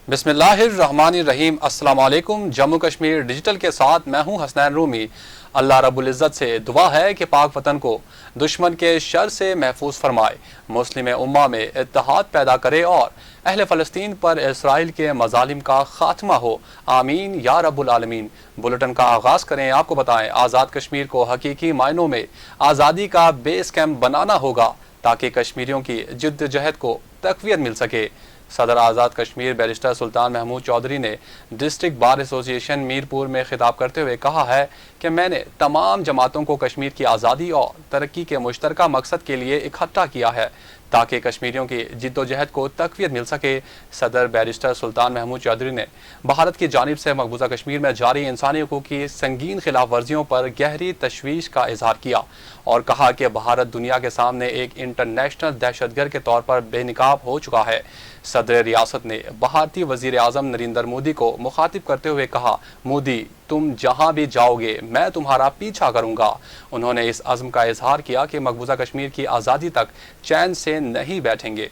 बिस्मिल्लाहिर्रहमानिर्रहीम। अस्सलाम वालेकुम। जम्मू कश्मीर डिजिटल के साथ मैं हूं हसनैन रूमी। अल्लाह रब्बुल इज़्ज़त से दुआ है कि पाक वतन को दुश्मन के शर से महफूज फरमाए, मुस्लिम उम्मा में इत्तेहाद पैदा करे और अहले फ़लस्तीन पर इसराइल के मज़ालिम का खात्मा हो। आमीन या रब्बुल आलमीन। बुलेटिन का आगाज़ करें। आपको बताएं, आज़ाद कश्मीर को हकीकी मायनों में आज़ादी का बेस कैंप बनाना होगा ताकि कश्मीरियों की जिद्दोजहद को तक़वियत मिल सके। सदर आज़ाद कश्मीर बैरिस्टर सुल्तान महमूद चौधरी ने डिस्ट्रिक्ट बार एसोसिएशन मीरपुर में खिताब करते हुए कहा है कि मैंने तमाम जमातों को कश्मीर की आज़ादी और तरक्की के मुश्तरका मकसद के लिए इकट्ठा किया है ताकि कश्मीरियों की जिद्दोजहद को तक़वियत मिल सके। सदर बैरिस्टर सुल्तान महमूद चौधरी ने भारत की जानिब से मकबूजा कश्मीर में जारी इंसानी हकूक़ की संगीन खिलाफ वर्जियों पर गहरी तशवीश का इजहार किया और कहा कि भारत दुनिया के सामने एक इंटरनेशनल दहशतगर्द के तौर पर बेनकाब हो चुका है। सदर रियासत ने भारतीय वज़ीर आज़म नरेंद्र मोदी को मुखातिब करते हुए कहा, मोदी तुम जहां भी जाओगे मैं तुम्हारा पीछा करूंगा। उन्होंने इस अज़्म का इजहार किया कि मकबूजा कश्मीर की आज़ादी तक चैन से नहीं बैठेंगे।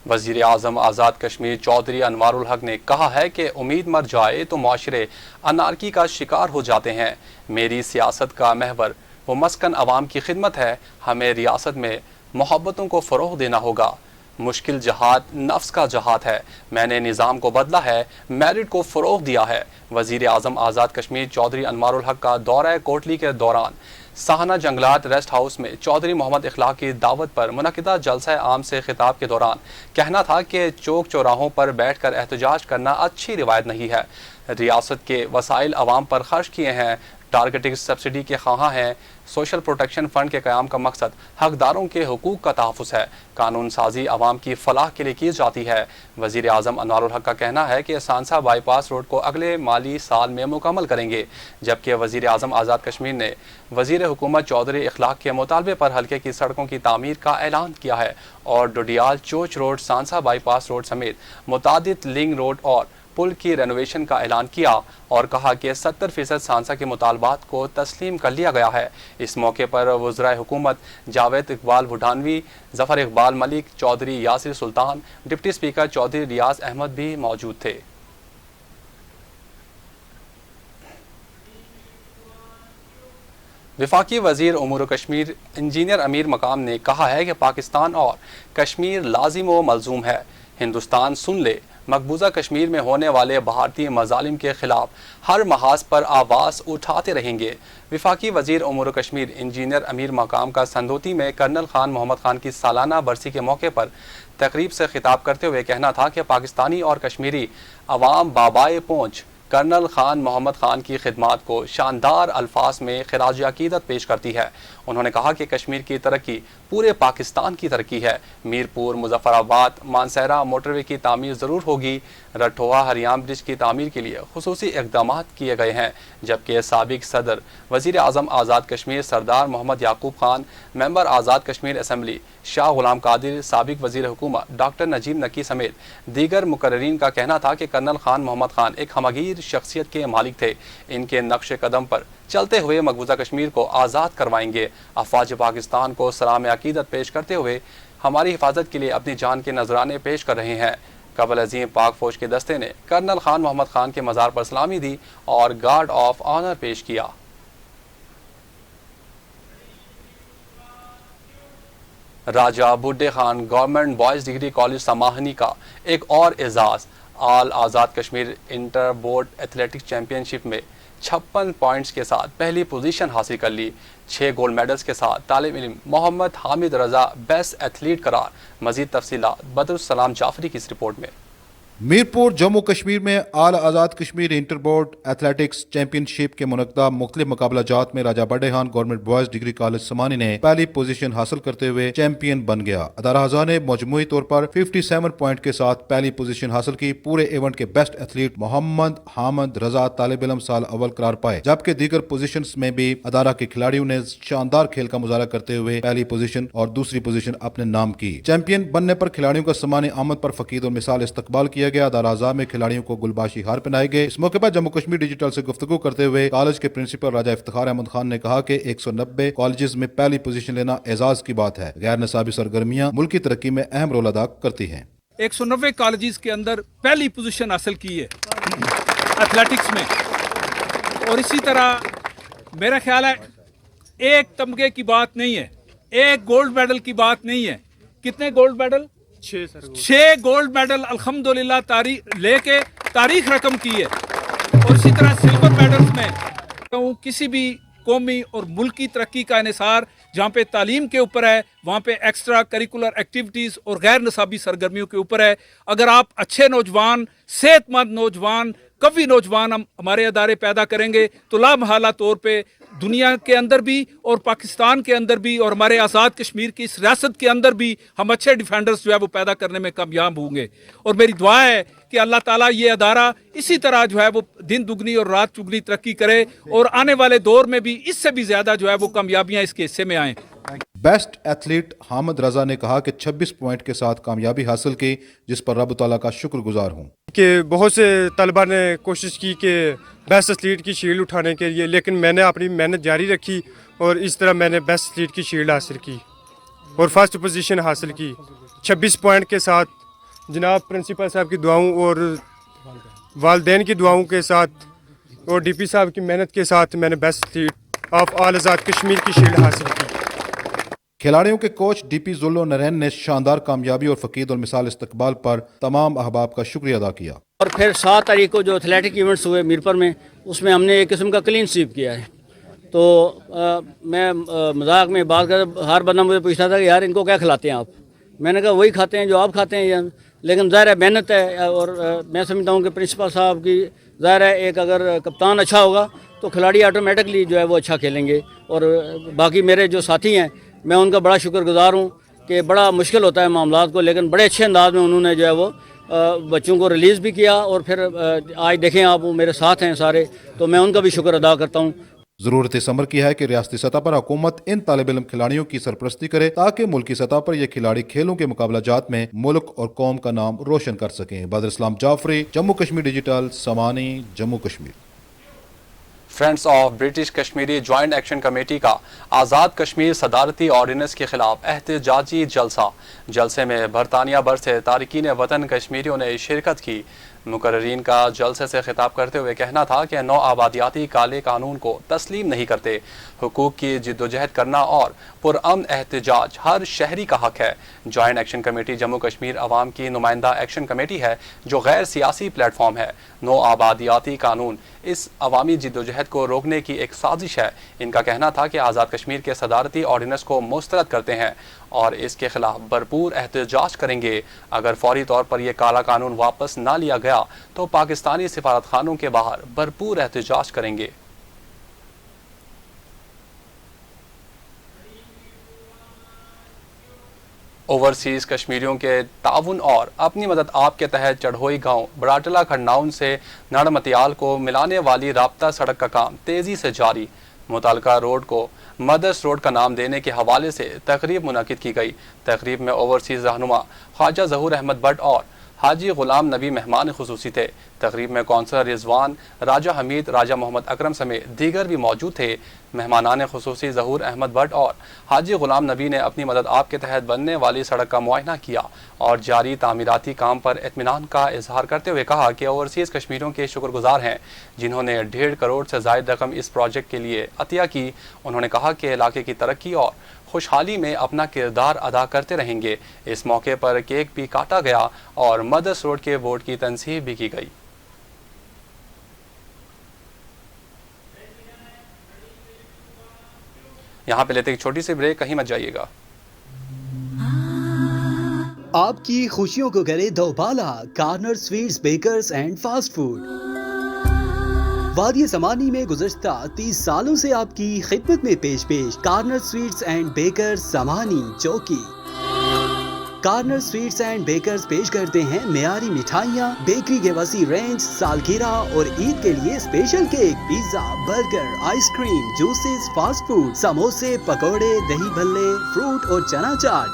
वज़ीर आज़म आज़ाद कश्मीर चौधरी अनवारुल हक ने कहा है कि उम्मीद मर जाए तो माशरे अनारकी का शिकार हो जाते हैं। मेरी सियासत का महवर व मस्कन अवाम की खिदमत है। हमें रियासत में मोहब्बतों को फ़रोग़ देना होगा। मुश्किल जहाद नफ्स का जहाद है। मैंने निज़ाम को बदला है, मेरिट को फ़रोग़ दिया है। वज़ीर आज़म आज़ाद कश्मीर चौधरी अनवारुल हक का दौरा कोटली के दौरान साहना जंगलात रेस्ट हाउस में चौधरी मोहम्मद इखलाक की दावत पर मुनक़िदा जलसा आम से खिताब के दौरान कहना था कि चौक चौराहों पर बैठ कर एहतजाज करना अच्छी रिवायत नहीं है। रियासत के वसाइल अवाम पर खर्च किए हैं, टारगेटिंग सब्सिडी के ख़्वाहां हैं। सोशल प्रोटेक्शन फ़ंड के क़याम का मकसद हकदारों के हुकूक का तहफ़्फ़ुज़ है। कानून साजी अवाम की फ़लाह के लिए की जाती है। वज़ीर आज़म अनवारुल हक का कहना है कि सांसा बाईपास रोड को अगले माली साल में मुकम्मल करेंगे, जबकि वज़ीर आज़म आज़ाद कश्मीर ने वज़ीर हुकूमत चौधरी इखलाक के मुतालबे पर हल्के की सड़कों की तामीर का ऐलान किया है और डोडियाल चोच रोड सांसा बाईपास रोड समेत मुतादिद लिंक रोड और पुल की रेनोवेशन का ऐलान किया और कहा कि 70% सांसा के मुतालबात को तस्लीम कर लिया गया है। इस मौके पर वज़राए हुकूमत जावेद इकबाल भुटानवी, ज़फ़र इकबाल मलिक, चौधरी यासिर सुल्तान, डिप्टी स्पीकर चौधरी रियाज अहमद भी मौजूद थे। वफाकी वज़ीर उमूर कश्मीर इंजीनियर अमीर मकाम ने कहा है कि पाकिस्तान और कश्मीर लाजिम व मलजूम है। हिंदुस्तान सुन ले, मकबूजा कश्मीर में होने वाले भारतीय मज़ालिम के ख़िलाफ़ हर महाज पर आवाज़ उठाते रहेंगे। वफाकी वज़ीर उमूर कश्मीर इंजीनियर अमीर मकाम का संदोती में कर्नल खान मोहम्मद खान की सालाना बरसी के मौके पर तकरीब से खिताब करते हुए कहना था कि पाकिस्तानी और कश्मीरी अवाम बाबाए पहुँच कर्नल खान मोहम्मद खान की खिदमात को शानदार अल्फाज में खिराज अकीदत पेश करती है। उन्होंने कहा कि कश्मीर की तरक्की पूरे पाकिस्तान की तरक्की है। मीरपुर, मुजफ्फराबाद, मानसहरा मोटरवे की तामीर ज़रूर होगी। रठोआ हरियाम ब्रिज की तामीर के लिए खुसूसी इक़दाम किए गए हैं, जबकि साबिक सदर वज़ीर आज़म आज़ाद कश्मीर सरदार मोहम्मद याकूब खान, मेंबर आज़ाद कश्मीर असम्बली शाह गुलाम कादिर, साबिक वज़ीर हुकूमत डॉक्टर नजीब नकी समेत दीगर मुकर्रीन का कहना था कि कर्नल खान मोहम्मद खान एक हमगीर शख्सियत के मालिक थे। इनके नक्श कदम पर चलते हुए मकबूजा कश्मीर को आज़ाद करवाएंगे। अफवाज पाकिस्तान को सलाम अकीदत पेश करते हुए हमारी हिफाजत के लिए अपनी जान के नजराने पेश कर रहे हैं। कबल अजीम पाक फौज के दस्ते ने कर्नल खान मोहम्मद खान के मज़ार पर सलामी दी और गार्ड ऑफ ऑनर पेश किया। Raja Buddhe Khan government boys degree college Samahni का एक और एजाज़। All Azad Kashmir inter board athletics championship में 56 पॉइंट्स के साथ पहली पोजीशन हासिल कर ली। 6 गोल्ड मेडल्स के साथ तालिब इल्म मोहम्मद हामिद रजा बेस्ट एथलीट करार। मज़ीद तफसीलात बदरुस्सलाम जाफरी की इस रिपोर्ट में। मीरपुर जम्मू कश्मीर में all Azad Kashmir inter board athletics championship के मुनक़दा मुख्तलिफ मुकाबला जात में Raja Bade Khan government boys degree college Samahni ने पहली पोजीशन हासिल करते हुए चैंपियन बन गया। अदारा हज़ा ने मजमूई तौर पर 57 पॉइंट के साथ पहली पोजीशन हासिल की। पूरे इवेंट के बेस्ट एथलीट मोहम्मद हामिद रजा तालिब इल्म साल अव्वल करार पाए, जबकि दीगर पोजीशन में भी अदारा के खिलाड़ियों ने शानदार खेल का मुजाहरा करते हुए पहली पोजीशन और दूसरी पोजीशन अपने नाम की। चैंपियन बनने पर खिलाड़ियों का समानी आमद पर फकीद और मिसाल इस्तकबाल किया किया गया। दाराजा में खिलाड़ियों को गुलबाशी हार पहनाए गए। इस मौके पर जम्मू कश्मीर डिजिटल से गुफ्तगू करते हुए कॉलेज के प्रिंसिपल राजा इफ्तिखार अहमद खान ने कहा कि 190 कॉलेजेस में पहली पोजीशन लेना एजाज की बात है। गैर निसाबी सरगर्मियां मुल्क की तरक्की में अहम रोल अदा करती हैं। 190 कॉलेजेस के अंदर पहली पोजीशन हासिल की है एथलेटिक्स में, और इसी तरह मेरा ख्याल है एक तमगे की बात नहीं है, एक गोल्ड मेडल की बात नहीं है। कितने गोल्ड मेडल? 6 गोल्ड मेडल अल्हम्दुलिल्लाह तारीख रकम की है। और इसी तरह सिल्वर मेडल्स में किसी भी कौमी और मुल्की तरक्की का इन्हिसार जहाँ पे तालीम के ऊपर है, वहाँ पे एक्स्ट्रा करिकुलर एक्टिविटीज़ और गैर निसाबी सरगर्मियों के ऊपर है। अगर आप अच्छे नौजवान, सेहतमंद नौजवान, कवि नौजवान हमारे अदारे पैदा करेंगे तो लामहला तौर पे दुनिया के अंदर भी और पाकिस्तान के अंदर भी और हमारे आज़ाद कश्मीर की इस रियासत के अंदर भी हम अच्छे डिफेंडर्स जो है वो पैदा करने में कामयाब होंगे। और मेरी दुआ है कि अल्लाह ताला ये अदारा इसी तरह जो है वो दिन दुगनी और रात चुगनी तरक्की करे और आने वाले दौर में भी इससे भी ज़्यादा जो है वो कामयाबियाँ इसके हिस्से में आएँ। बेस्ट एथलीट हामिद रजा ने कहा कि 26 पॉइंट के साथ कामयाबी हासिल की, जिस पर रब ताला का शुक्रगुजार हूँ। कि बहुत से तलबा ने कोशिश की कि बेस्ट एथलीट की शील्ड उठाने के लिए, लेकिन मैंने अपनी मेहनत जारी रखी और इस तरह मैंने बेस्ट एथलीट की शील्ड हासिल की और फर्स्ट पोजीशन हासिल की 26 पॉइंट के साथ। जनाब प्रिंसिपल साहब की दुआओं और वालदैन की दुआओं के साथ और डीपी साहब की मेहनत के साथ मैंने best athlete of all Azad Kashmir की शील्ड हासिल की। खिलाड़ियों के कोच डीपी जुल्लो नरैन ने शानदार कामयाबी और फ़कीद और मिसाल इस्तकबाल पर तमाम अहबाब का शुक्रिया अदा किया। और फिर 7 तारीख को जो एथलेटिक इवेंट्स हुए मीरपुर में, उसमें हमने एक किस्म का क्लीन स्वीप किया है। तो मैं मजाक में बात कर, हर बंदा मुझे पूछता था कि यार इनको क्या खिलाते हैं आप? मैंने कहा वही खाते हैं जो आप खाते हैं। लेकिन ज़ाहिर है मेहनत है और मैं समझता हूँ कि प्रिंसिपल साहब की ज़ाहिर है एक अगर कप्तान अच्छा होगा तो खिलाड़ी ऑटोमेटिकली जो है वो अच्छा खेलेंगे। और बाकी मेरे जो साथी हैं मैं उनका बड़ा शुक्रगुजार हूँ कि बड़ा मुश्किल होता है मामलात को, लेकिन बड़े अच्छे अंदाज में उन्होंने जो है वो बच्चों को रिलीज़ भी किया। और फिर आज देखें आप, वो मेरे साथ हैं सारे, तो मैं उनका भी शुक्र अदा करता हूँ। ज़रूरत इस अमर की है कि रियासती सतह पर हुकूमत इन तालिब इल्म खिलाड़ियों की सरपरस्ती करे ताकि मुल्की सतह पर ये खिलाड़ी खेलों के मुकाबला जात में मुल्क और कौम का नाम रोशन कर सकें। Badar Islam Jafri, Jammu Kashmir digital, Samahni, Jammu Kashmir. Friends of British Kashmiri joint action committee का आज़ाद कश्मीर सदारती ऑर्डिनेंस के खिलाफ एहतजाजी जलसे में बरतानिया भर से तारकीन वतन कश्मीरियों ने शिरकत की। मुकर्रीन का जलसे से खिताब करते हुए कहना था कि नौ आबादियाती काले कानून को तस्लीम नहीं करते। हुकूक की जिद्दोजहद करना और पुरअमन एहतजाज हर शहरी का हक है। Joint action committee Jammu Kashmir अवाम की नुमाइंदा एक्शन कमेटी है जो गैर सियासी प्लेटफॉर्म है। नौ आबादियाती कानून इस अवामी जिद्दोजहद को रोकने की एक साजिश है। इनका कहना था कि आज़ाद कश्मीर के सदारती ऑर्डिनेंस को मुस्तरद करते हैं और इसके खिलाफ भरपूर एहतजाज करेंगे। अगर फौरी तौर पर यह काला कानून वापस ना लिया गया तो पाकिस्तानी सिफारतखानों के बाहर भरपूर एहतजाज करेंगे। ओवरसीज कश्मीरियों के ताउन और अपनी मदद आप के तहत चढ़ोई गांव बराटला खड़नाउन से नड़मतियाल को मिलाने वाली राब्ता सड़क का काम तेजी से जारी। मुतालका रोड को मदर्स रोड का नाम देने के हवाले से तकरीब मुनक़िद की गई। तकरीब में ओवरसीज रहनुमा ख्वाजा ज़हूर अहमद भट्ट और हाजी गुलाम नबी मेहमान खुसूसी थे। तकरीब में कौंसलर रिजवान, राजा हमीद, राजा मोहम्मद अकरम समेत दीगर भी मौजूद थे। मेहमानान खुसूसी ज़हूर अहमद भट्ट और हाजी गुलाम नबी ने अपनी मदद आप के तहत बनने वाली सड़क का मुआयना किया और जारी तामीराती काम पर इत्मीनान का इजहार करते हुए कहा कि ओवरसीज़ कश्मीरियों के शुक्रगुजार हैं जिन्होंने 1.5 करोड़ से ज़ायद रकम इस प्रोजेक्ट के लिए अतिया की। उन्होंने कहा कि इलाके की तरक्की और खुशहाली में अपना किरदार अदा करते रहेंगे। इस मौके पर केक भी काटा गया और मदर्स रोड के बोर्ड की तनसीब भी की गई। यहाँ पे लेते एक छोटी सी ब्रेक, कहीं मत जाइएगा। आपकी खुशियों को करे दोबाला corner sweets bakers and fast food. वादी समानी में गुज़श्ता 30 सालों से आपकी खिदमत में पेश कार्नर स्वीट्स एंड बेकर्स समानी चौकी। कार्नर स्वीट्स एंड बेकर्स पेश करते हैं मेयारी मिठाइयाँ, बेकरी के वसी रेंज, सालगिरह और ईद के लिए special cake, pizza, burger, ice cream, juices, fast food, समोसे, पकोड़े, दही भल्ले, फ्रूट और चना चाट।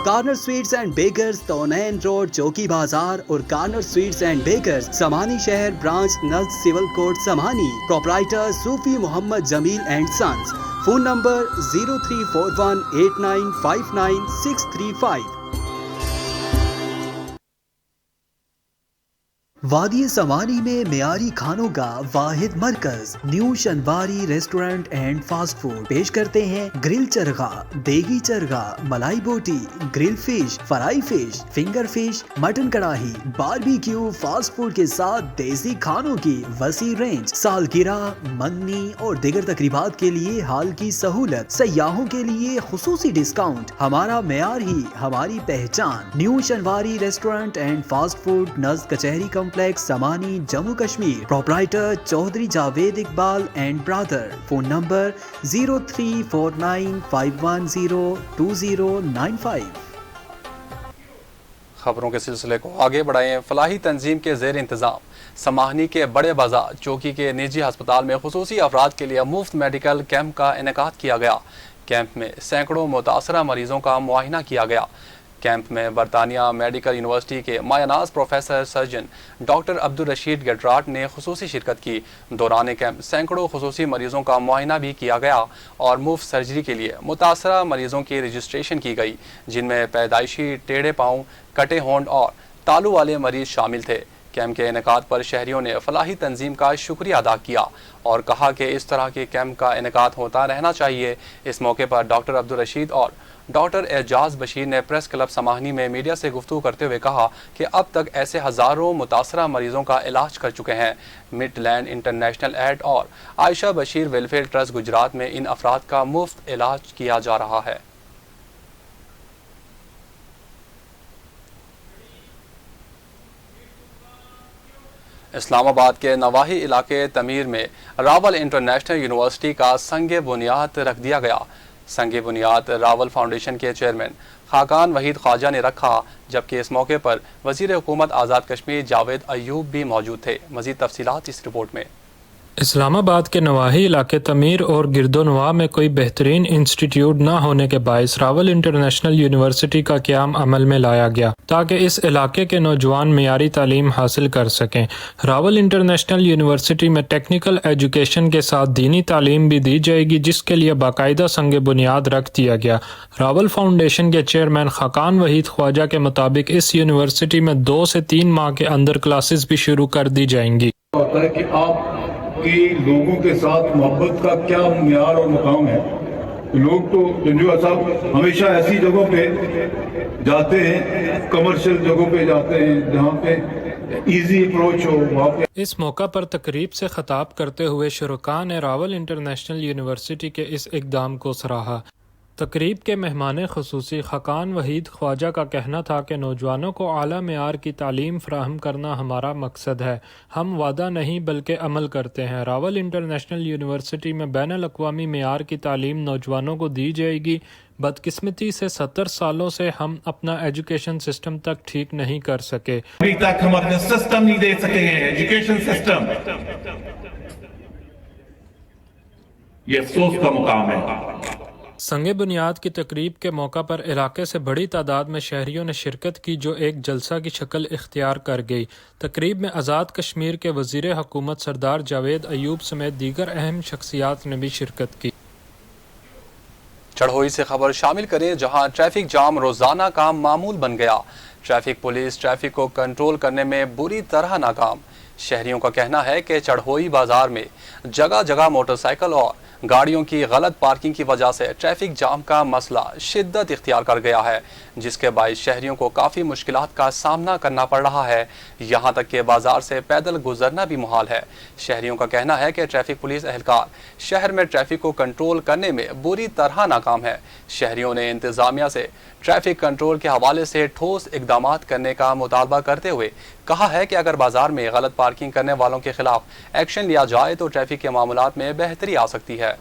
کارنر سویٹس اینڈ بیکرز تونین روڈ چوکی بازار اور corner sweets and bakers Samahni شہر برانچ نزد civil court Samahni. Proprietor Sufi Muhammad Jameel and sons. Phone number 0341895965. وادی سمانی میں معیاری کھانوں کا واحد مرکز new Shinwari restaurant and fast food پیش کرتے ہیں گرل چرغا، دیگی چرغا، ملائی بوٹی، grill fish, fry fish, finger fish, mutton کڑاہی، باربیکیو، فاسٹ فوڈ کے ساتھ دیسی کھانوں کی وسیع رینج، سالگرہ، منگنی اور دیگر تقریبات کے لیے حال کی سہولت، سیاحوں کے لیے خصوصی ڈسکاؤنٹ. ہمارا معیار ہی ہماری پہچان. New Shinwari restaurant and fast food نزد کچہری complex Samahni Jammu Kashmir. Proprietor Chaudhry Javed Iqbal and برادر. Phone number 0349510209. خبروں کے سلسلے کو آگے بڑھائیں. فلاحی تنظیم کے زیر انتظام سماہنی کے بڑے بازار چوکی کے نجی ہسپتال میں خصوصی افراد کے لیے مفت میڈیکل کیمپ کا انعقاد کیا گیا. کیمپ میں سینکڑوں متاثرہ مریضوں کا معائنہ کیا گیا. کیمپ میں برطانیہ میڈیکل یونیورسٹی کے مایہ ناز پروفیسر سرجن ڈاکٹر عبدالرشید گڈراٹ نے خصوصی شرکت کی. دوران کیمپ سینکڑوں خصوصی مریضوں کا معائنہ بھی کیا گیا اور مفت سرجری کے لیے متاثرہ مریضوں کی رجسٹریشن کی گئی، جن میں پیدائشی ٹیڑھے پاؤں، کٹے ہونٹ اور تالو والے مریض شامل تھے. کیمپ کے انعقاد پر شہریوں نے فلاحی تنظیم کا شکریہ ادا کیا اور کہا کہ اس طرح کے کیمپ کا انعقاد ہوتا رہنا چاہیے. اس موقع پر ڈاکٹر عبدالرشید اور ڈاکٹر اعجاز بشیر نے پریس کلب سماہنی میں میڈیا سے گفتگو کرتے ہوئے کہا کہ اب تک ایسے ہزاروں متاثرہ مریضوں کا علاج کر چکے ہیں. مڈ لینڈ انٹرنیشنل ایڈ اور عائشہ بشیر ویلفیئر ٹرسٹ گجرات میں ان افراد کا مفت علاج کیا جا رہا ہے. اسلام آباد کے نواحی علاقے تمیر میں راول انٹرنیشنل یونیورسٹی کا سنگ بنیاد رکھ دیا گیا. سنگ بنیاد راول فاؤنڈیشن کے چیئرمین خاقان وحید خواجہ نے رکھا، جبکہ اس موقع پر وزیر حکومت آزاد کشمیر جاوید ایوب بھی موجود تھے. مزید تفصیلات اس رپورٹ میں. اسلام آباد کے نواحی علاقے تمیر اور گرد و نواح میں کوئی بہترین انسٹیٹیوٹ نہ ہونے کے باعث راول انٹرنیشنل یونیورسٹی کا قیام عمل میں لایا گیا تاکہ اس علاقے کے نوجوان معیاری تعلیم حاصل کر سکیں. راول انٹرنیشنل یونیورسٹی میں ٹیکنیکل ایجوکیشن کے ساتھ دینی تعلیم بھی دی جائے گی، جس کے لیے باقاعدہ سنگ بنیاد رکھ دیا گیا. راول فاؤنڈیشن کے چیئرمین خاقان وحید خواجہ کے مطابق اس یونیورسٹی میں 2 سے 3 ماہ کے اندر کلاسز بھی شروع کر دی جائیں گی. کہ لوگوں کے ساتھ محبت کا کیا معیار اور مقام ہے. لوگ تو جنجوہ صاحب ہمیشہ ایسی جگہوں پہ جاتے ہیں، کمرشل جگہوں پہ جاتے ہیں جہاں پہ ایزی اپروچ ہو. وہاں پہ اس موقع پر تقریب سے خطاب کرتے ہوئے شرکاء نے راول انٹرنیشنل یونیورسٹی کے اس اقدام کو سراہا. تقریب کے مہمان خصوصی خاقان وحید خواجہ کا کہنا تھا کہ نوجوانوں کو اعلیٰ معیار کی تعلیم فراہم کرنا ہمارا مقصد ہے. ہم وعدہ نہیں بلکہ عمل کرتے ہیں. راول انٹرنیشنل یونیورسٹی میں بین الاقوامی معیار کی تعلیم نوجوانوں کو دی جائے گی. بدقسمتی سے 70 سالوں سے ہم اپنا ایجوکیشن سسٹم تک ٹھیک نہیں کر سکے. ابھی تک ہم اپنا سسٹم نہیں دے سکے ہیں، ایجوکیشن سسٹم. یہ افسوس کا مقام ہے. سنگ بنیاد کی تقریب کے موقع پر علاقے سے بڑی تعداد میں شہریوں نے شرکت کی، جو ایک جلسہ کی شکل اختیار کر گئی. تقریب میں آزاد کشمیر کے وزیر حکومت سردار جاوید ایوب سمیت دیگر اہم شخصیات نے بھی شرکت کی. چڑھوئی سے خبر شامل کریں، جہاں ٹریفک جام روزانہ کا معمول بن گیا. ٹریفک پولیس ٹریفک کو کنٹرول کرنے میں بری طرح ناکام. شہریوں کا کہنا ہے کہ چڑھوئی بازار میں جگہ جگہ موٹر سائیکل اور گاڑیوں کی غلط پارکنگ کی وجہ سے ٹریفک جام کا مسئلہ شدت اختیار کر گیا ہے، جس کے باعث شہریوں کو کافی مشکلات کا سامنا کرنا پڑ رہا ہے. یہاں تک کہ بازار سے پیدل گزرنا بھی محال ہے. شہریوں کا کہنا ہے کہ ٹریفک پولیس اہلکار شہر میں ٹریفک کو کنٹرول کرنے میں بری طرح ناکام ہے. شہریوں نے انتظامیہ سے ٹریفک کنٹرول کے حوالے سے ٹھوس اقدامات کرنے کا مطالبہ کرتے ہوئے کہا ہے کہ اگر بازار میں غلط پارکنگ کرنے والوں کے خلاف ایکشن لیا جائے تو ٹریفک کے معاملات میں بہتری آ سکتی ہے.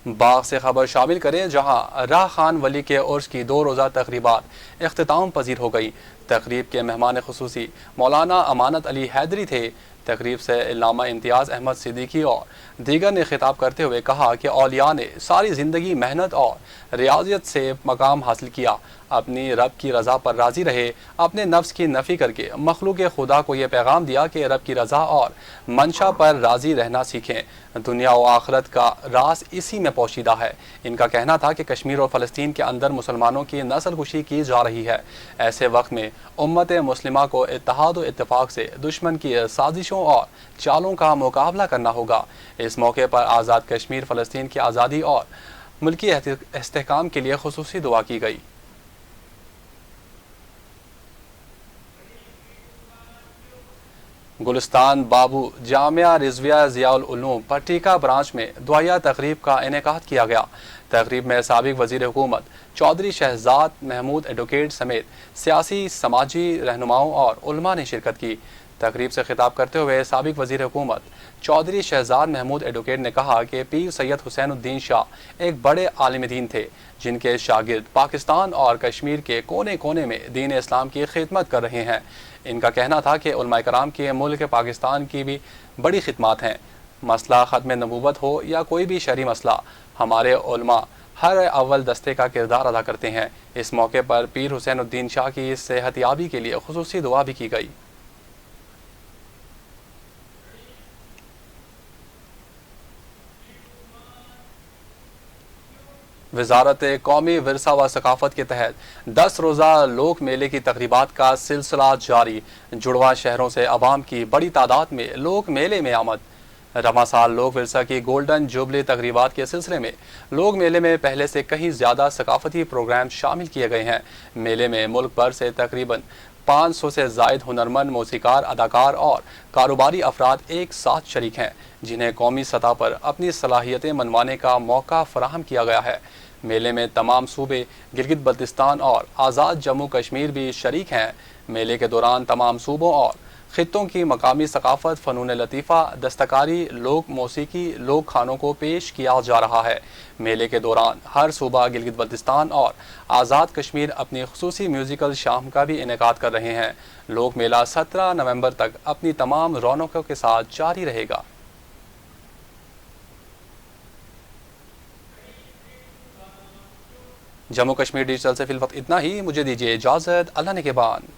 باغ سے خبر شامل کریں، جہاں راہ خان ولی کے عرس کی 2 روزہ تقریبات اختتام پذیر ہو گئی۔ تقریب کے مہمان خصوصی مولانا امانت علی حیدری تھے۔ تقریب سے علامہ امتیاز احمد صدیقی اور دیگر نے خطاب کرتے ہوئے کہا کہ اولیاء نے ساری زندگی محنت اور ریاضت سے مقام حاصل کیا، اپنی رب کی رضا پر راضی رہے، اپنے نفس کی نفی کر کے مخلوق خدا کو یہ پیغام دیا کہ رب کی رضا اور منشا پر راضی رہنا سیکھیں۔ دنیا و آخرت کا راز اسی میں پوشیدہ ہے۔ ان کا کہنا تھا کہ کشمیر اور فلسطین کے اندر مسلمانوں کی نسل کشی کی جا رہی ہے۔ ایسے وقت میں امت مسلمہ کو اتحاد و اتفاق سے دشمن کی سازشوں اور چالوں کا مقابلہ کرنا ہوگا۔ اس موقع پر آزاد کشمیر، فلسطین کی آزادی اور ملکی استحکام کے لیے خصوصی دعا کی گئی۔ گلستان بابو جامعہ رضویہ ضیاء العلوم پٹیکا برانچ میں دعائیہ تقریب کا انعقاد کیا گیا۔ تقریب میں سابق وزیر حکومت چودھری شہزاد محمود ایڈوکیٹ سمیت سیاسی سماجی رہنماؤں اور علماء نے شرکت کی۔ تقریب سے خطاب کرتے ہوئے سابق وزیر حکومت چودھری شہزاد محمود ایڈوکیٹ نے کہا کہ پیر سید حسین الدین شاہ ایک بڑے عالم دین تھے، جن کے شاگرد پاکستان اور کشمیر کے کونے کونے میں دین اسلام کی خدمت کر رہے ہیں۔ ان کا کہنا تھا کہ علماء کرام کے ملک پاکستان کی بھی بڑی خدمات ہیں۔ مسئلہ ختم نبوت ہو یا کوئی بھی شرعی مسئلہ، ہمارے علماء ہر اول دستے کا کردار ادا کرتے ہیں۔ اس موقع پر پیر حسین الدین شاہ کی صحت یابی کے لیے خصوصی دعا بھی کی گئی۔ وزارت قومی ورثہ و ثقافت کے تحت 10 روزہ لوک میلے کی تقریبات کا سلسلہ جاری۔ جڑواں شہروں سے عوام کی بڑی تعداد میں لوک میلے میں آمد۔ رواں سال لوک ورثہ کی گولڈن جوبلی تقریبات کے سلسلے میں لوک میلے میں پہلے سے کہیں زیادہ ثقافتی پروگرام شامل کیے گئے ہیں۔ میلے میں ملک بھر سے تقریباً 500 سے زائد ہنرمند، موسیقار، اداکار اور کاروباری افراد ایک ساتھ شریک ہیں، جنہیں قومی سطح پر اپنی صلاحیتیں منوانے کا موقع فراہم کیا گیا ہے۔ میلے میں تمام صوبے، گلگت بلتستان اور آزاد جموں کشمیر بھی شریک ہیں۔ میلے کے دوران تمام صوبوں اور خطوں کی مقامی ثقافت، فنون لطیفہ، دستکاری، لوک موسیقی، لوک کھانوں کو پیش کیا جا رہا ہے۔ میلے کے دوران ہر صوبہ، گلگت بلتستان اور آزاد کشمیر اپنی خصوصی میوزیکل شام کا بھی انعقاد کر رہے ہیں۔ لوک میلہ 17 نومبر تک اپنی تمام رونقوں کے ساتھ جاری رہے گا۔ جموں کشمیر ڈیجیٹل سے فی الوقت اتنا ہی۔ مجھے دیجیے اجازت، اللہ نگہبان۔